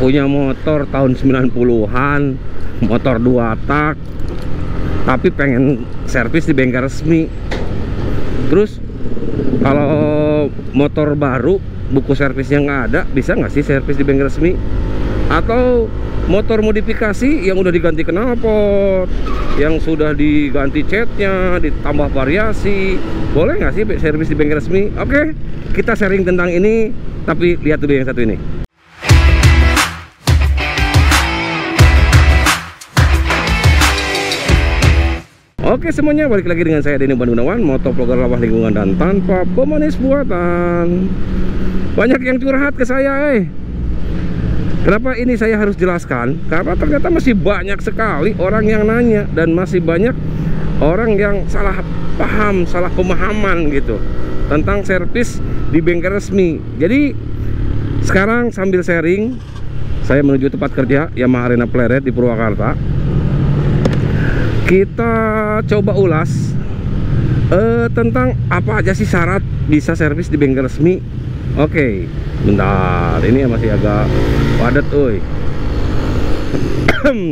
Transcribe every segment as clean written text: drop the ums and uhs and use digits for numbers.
punya motor tahun 90-an, motor 2 tak, tapi pengen servis di bengkel resmi. Terus kalau motor baru, buku servisnya nggak ada, bisa nggak sih servis di bengkel resmi? Atau motor modifikasi yang udah diganti knalpot, yang sudah diganti catnya, ditambah variasi, boleh nggak sih servis di bengkel resmi? Oke, kita sharing tentang ini, tapi lihat dulu yang satu ini. Oke semuanya, balik lagi dengan saya Denny Gunawan, motovlogger ramah lingkungan dan tanpa pemanis buatan. Banyak yang curhat ke saya, kenapa ini saya harus jelaskan? Karena ternyata masih banyak sekali orang yang nanya, dan masih banyak orang yang salah paham, salah pemahaman gitu tentang servis di bengkel resmi. Jadi sekarang sambil sharing, saya menuju tempat kerja Yamaha Arena Pleret di Purwakarta. Kita coba ulas tentang apa aja sih syarat bisa servis di bengkel resmi. Oke, bentar, ini masih agak padat,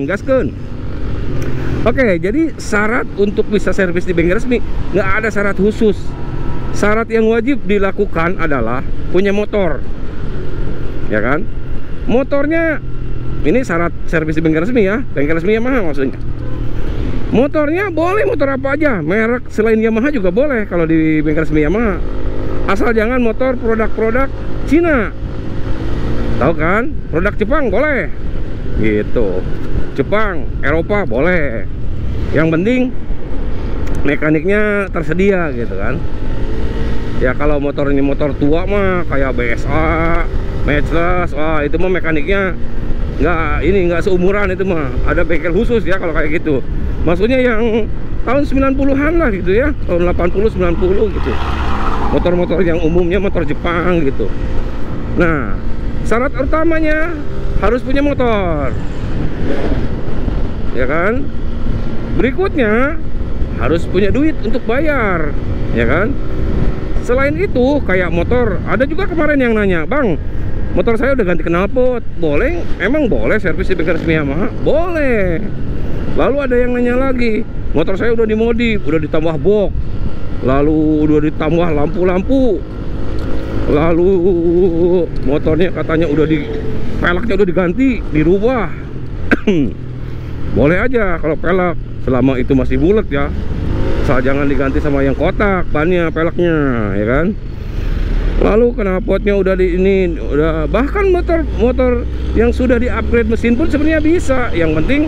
gaskun. Oke, jadi syarat untuk bisa servis di bengkel resmi nggak ada syarat khusus. Syarat yang wajib dilakukan adalah punya motor, ya kan? Motornya ini syarat servis di bengkel resmi ya, bengkel resmi Yamaha maksudnya. Motornya boleh motor apa aja, merek selain Yamaha juga boleh kalau di bengkel resmi Yamaha. Asal jangan motor produk-produk Cina. Tahu kan? Produk Jepang boleh. Gitu. Jepang, Eropa boleh. Yang penting mekaniknya tersedia gitu kan. Ya kalau motor ini motor tua mah kayak BSA, Matchless, wah itu mah mekaniknya nggak seumuran, itu mah ada bengkel khusus ya kalau kayak gitu. Maksudnya yang tahun 90-an lah gitu ya, tahun 80 90 gitu. Motor-motor yang umumnya motor Jepang gitu. Nah, syarat utamanya harus punya motor, ya kan? Berikutnya harus punya duit untuk bayar, ya kan? Selain itu kayak motor, ada juga kemarin yang nanya, "Bang, motor saya udah ganti knalpot, boleh? Emang boleh servis di bengkel resmi Yamaha?" Boleh. Lalu ada yang nanya lagi, motor saya udah dimodif, udah ditambah box, lalu udah ditambah lampu-lampu, lalu motornya katanya udah peleknya udah diganti, dirubah. Boleh aja kalau pelek, selama itu masih bulat ya. Asal jangan diganti sama yang kotak bannya, peleknya, ya kan? Lalu knalpotnya udah udah, bahkan motor yang sudah di-upgrade mesin pun sebenarnya bisa. Yang penting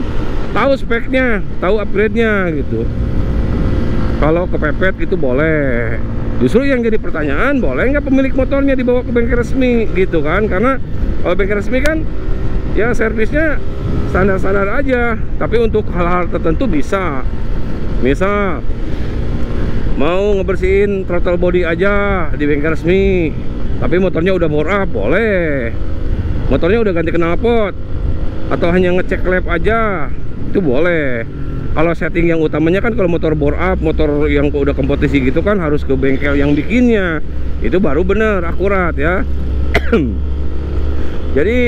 tahu speknya, tahu upgrade-nya gitu. Kalau kepepet itu boleh. Justru yang jadi pertanyaan, boleh nggak pemilik motornya dibawa ke bengkel resmi gitu kan? Karena kalau bengkel resmi kan ya servisnya standar-standar aja. Tapi untuk hal-hal tertentu bisa. Misal mau ngebersihin throttle body aja di bengkel resmi, tapi motornya udah bore up, boleh. Motornya udah ganti knalpot atau hanya ngecek lap aja, itu boleh. Kalau setting yang utamanya kan kalau motor bore up, motor yang udah kompetisi gitu kan harus ke bengkel yang bikinnya. Itu baru bener, akurat ya. Jadi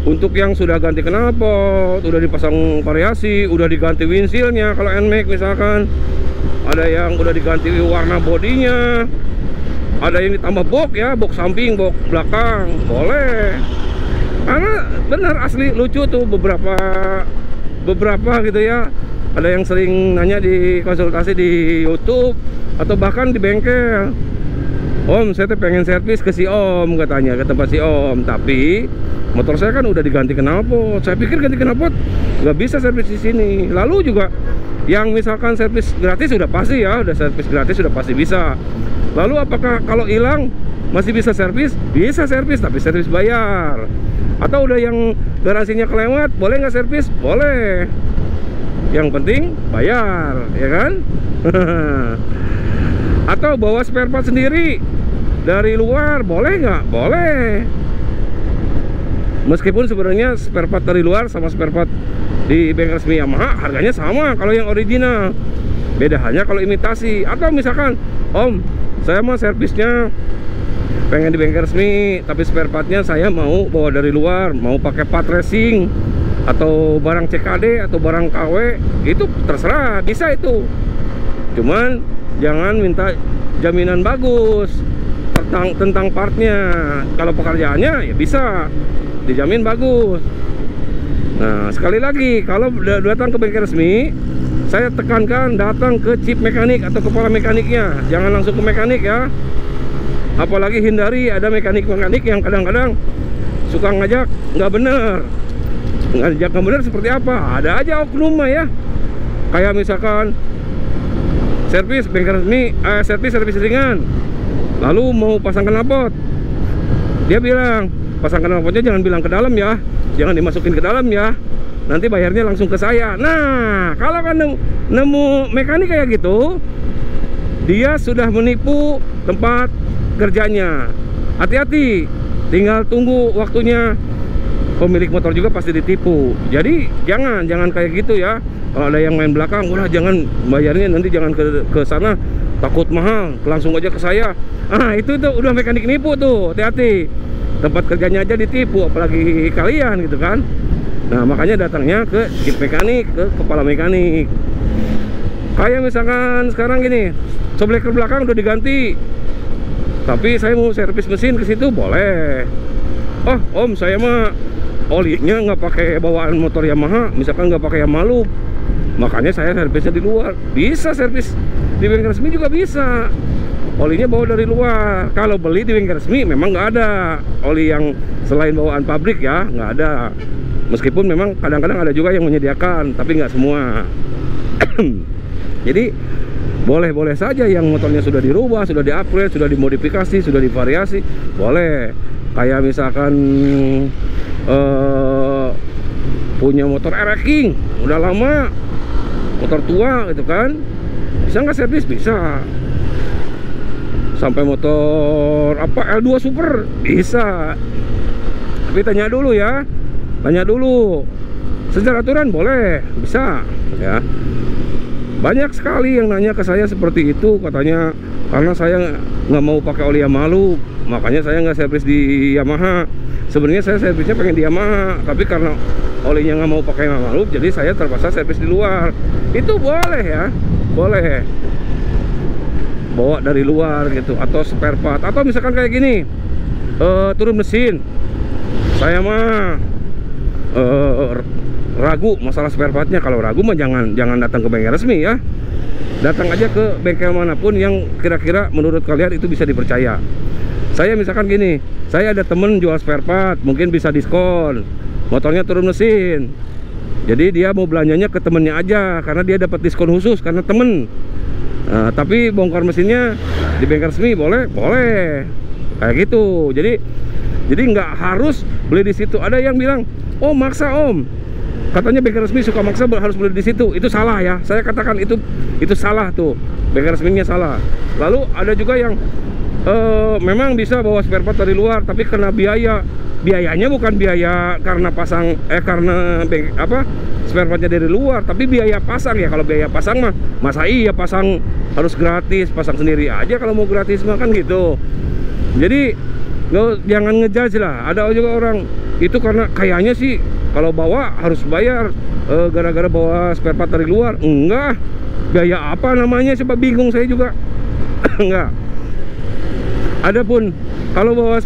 untuk yang sudah ganti knalpot, udah dipasang variasi, udah diganti windshieldnya kalau NMAX misalkan, ada yang udah diganti warna bodinya, ada yang ditambah box ya, box samping, box belakang, boleh. Karena benar asli lucu tuh beberapa gitu ya. Ada yang sering nanya di konsultasi di YouTube atau bahkan di bengkel, "Om, saya tuh pengen servis ke si Om," katanya, ke tempat si Om, tapi motor saya kan udah diganti knalpot. Saya pikir ganti knalpot nggak bisa servis di sini. Lalu juga yang misalkan servis gratis sudah pasti ya, udah servis gratis sudah pasti bisa. Lalu apakah kalau hilang masih bisa servis? Bisa servis, tapi servis bayar. Atau udah yang garansinya kelewat, boleh nggak servis? Boleh. Yang penting bayar, ya kan? Atau bawa spare part sendiri dari luar, boleh nggak? Boleh. Meskipun sebenarnya spare part dari luar sama spare part di bengkel resmi Yamaha harganya sama kalau yang original. Beda hanya kalau imitasi. Atau misalkan, "Om, saya mau servisnya pengen di bengkel resmi, tapi spare partnya saya mau bawa dari luar, mau pakai part racing atau barang CKD atau barang KW, itu terserah, bisa itu. Cuman jangan minta jaminan bagus tentang partnya. Kalau pekerjaannya ya bisa dijamin bagus. Nah, sekali lagi, kalau datang ke bengkel resmi, saya tekankan datang ke chief mekanik atau kepala mekaniknya, jangan langsung ke mekanik ya. Apalagi hindari ada mekanik-mekanik yang kadang-kadang suka ngajak nggak bener. Ngajak nggak bener seperti apa? Ada aja oknum ya. Kayak misalkan servis bengkel resmi, servis ringan, lalu mau pasang knalpot, dia bilang pasang knalpotnya jangan bilang ke dalam ya, jangan dimasukin ke dalam ya, nanti bayarnya langsung ke saya. Nah, kalau kan nemu mekanik kayak gitu, dia sudah menipu tempat kerjanya. Hati-hati, tinggal tunggu waktunya. Pemilik motor juga pasti ditipu. Jadi jangan kayak gitu ya. Kalau ada yang main belakang, udah jangan bayarnya, nanti jangan ke sana, takut mahal, langsung aja ke saya. Ah, itu tuh udah mekanik nipu tuh. Hati-hati, tempat kerjanya aja ditipu, apalagi kalian gitu kan. Nah, makanya datangnya ke chief mekanik, ke kepala mekanik. Kayak misalkan sekarang gini, shock belakang udah diganti, tapi saya mau servis mesin ke situ, boleh. Oh om, saya mah olinya nggak pakai bawaan motor Yamaha, misalkan nggak pakai Yamaha, makanya saya servisnya di luar. Bisa servis di bengkel resmi juga bisa, olinya bawa dari luar. Kalau beli di bengkel resmi memang nggak ada oli yang selain bawaan pabrik ya, nggak ada. Meskipun memang kadang-kadang ada juga yang menyediakan, tapi nggak semua. Jadi boleh-boleh saja yang motornya sudah dirubah, sudah di-upgrade, sudah dimodifikasi, sudah divariasi, boleh. Kayak misalkan punya motor King, udah lama, motor tua gitu kan, bisa nggak servis? Bisa. Sampai motor apa L2 Super bisa. Tapi tanya dulu ya, tanya dulu. Secara aturan boleh, bisa ya. Banyak sekali yang nanya ke saya seperti itu, katanya karena saya nggak mau pakai oli Yamaha, makanya saya nggak servis di Yamaha. Sebenarnya saya servisnya pengen di Yamaha, tapi karena olinya nggak mau pakai Yamaha, jadi saya terpaksa servis di luar. Itu boleh ya, boleh bawa dari luar gitu, atau spare part, atau misalkan kayak gini, turun mesin, saya mah ragu masalah spare partnya. Kalau ragu mah jangan datang ke bengkel resmi ya, datang aja ke bengkel manapun yang kira-kira menurut kalian itu bisa dipercaya. Saya misalkan gini, saya ada temen jual spare part, mungkin bisa diskon, motornya turun mesin, jadi dia mau belanjanya ke temennya aja karena dia dapat diskon khusus karena temen. Nah, tapi bongkar mesinnya di bengkel resmi boleh kayak gitu. Jadi nggak harus beli di situ. Ada yang bilang, oh maksa om, katanya bengkel resmi suka maksa harus beli di situ. Itu salah ya, saya katakan itu salah tuh, bengkel resminya salah. Lalu ada juga yang memang bisa bawa spare part dari luar, tapi kena biayanya bukan biaya karena spare partnya dari luar, tapi biaya pasang ya. Kalau biaya pasang mah masa iya pasang harus gratis, pasang sendiri aja kalau mau gratis mah kan gitu. Jadi jangan ngejudge lah. Ada juga orang itu karena kayaknya sih kalau bawa harus bayar gara-gara bawa spare part dari luar. Enggak, biaya apa namanya, coba bingung saya juga. Enggak. Adapun kalau bawa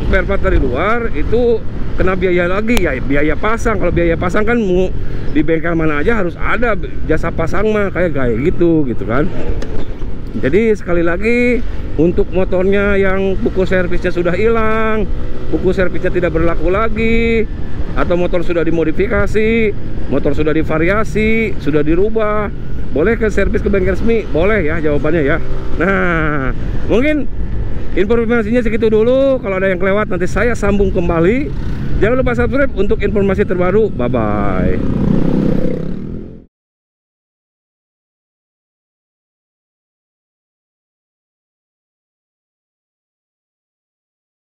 spare part dari luar itu kena biaya lagi ya, biaya pasang. Kalau biaya pasang kan mau di bengkel mana aja harus ada jasa pasang mah, kayak gitu kan. Jadi sekali lagi, untuk motornya yang buku servisnya sudah hilang, buku servisnya tidak berlaku lagi, atau motor sudah dimodifikasi, motor sudah divariasi, sudah dirubah, boleh ke servis ke bengkel resmi? Boleh ya jawabannya ya. Nah, mungkin informasinya segitu dulu. Kalau ada yang kelewat nanti saya sambung kembali. Jangan lupa subscribe untuk informasi terbaru. Bye bye.